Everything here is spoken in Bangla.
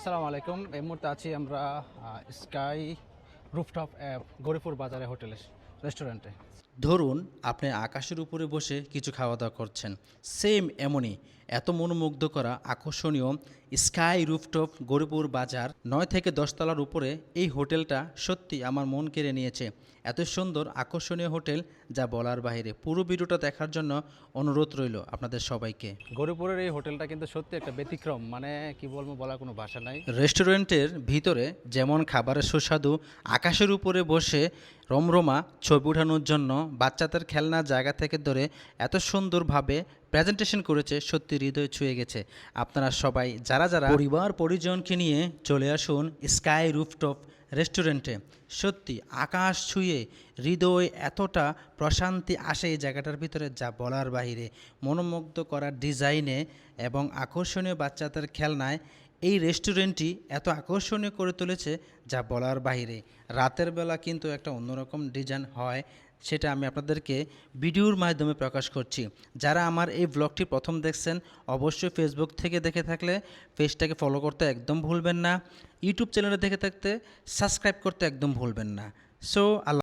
আসসালামু আলাইকুম। এই মুহূর্তে আছি আমরা স্কাই রুফটপ গরিপুর বাজারে হোটেলের রেস্টুরেন্টে। ধরুন আপনি আকাশের উপরে বসে কিছু খাওয়া দাওয়া করছেন, সেম এমনই এত মনোমুগ্ধ করা আকর্ষণীয় স্কাই রুফটপ গরিপুর বাজার 9 থেকে 10 তলার উপরে এই হোটেলটা সত্যি আমার মন কেড়ে নিয়েছে। এত সুন্দর আকর্ষণীয় হোটেল যা বলার বাইরে। পুরো ভিডিওটা দেখার জন্য অনুরোধ রইল আপনাদের সবাইকে। গরিপুরের এই হোটেলটা কিন্তু সত্যি একটা ব্যতিক্রম, মানে কি বলবো, বলার কোনো ভাষা নাই। রেস্টুরেন্টের ভিতরে যেমন খাবারের সুস্বাদু, আকাশের উপরে বসে রমরমা ছবি ওঠানোর জন্য বাচ্চাদের খেলনার জায়গা থেকে ধরে এত সুন্দরভাবে প্রেজেন্টেশন করেছে, সত্যি হৃদয় ছুঁয়ে গেছে। আপনারা সবাই যারা যারা পরিবার পরিজনকে নিয়ে চলে আসুন স্কাই রুফটপ রেস্টুরেন্টে। সত্যি আকাশ ছুঁয়ে হৃদয় এতটা প্রশান্তি আসে এই জায়গাটার ভিতরে যা বলার বাইরে। মনোমুগ্ধ করার ডিজাইনে এবং আকর্ষণীয় বাচ্চাদের খেলনায় এই রেস্টুরেন্টটি এত আকর্ষণীয় করে তুলেছে যা বলার বাইরে। রাতের বেলা কিন্তু একটা অন্যরকম ডিজাইন হয়, সেটা আমি আপনাদেরকে ভিডিওর মাধ্যমে প্রকাশ করছি। যারা আমার এই ব্লগটি প্রথম দেখছেন অবশ্যই ফেসবুক থেকে দেখে থাকলে পেজটাকে ফলো করতে একদম ভুলবেন না, ইউটিউব চ্যানেলে দেখে থাকতে সাবস্ক্রাইব করতে একদম ভুলবেন না। সো আল্লাহ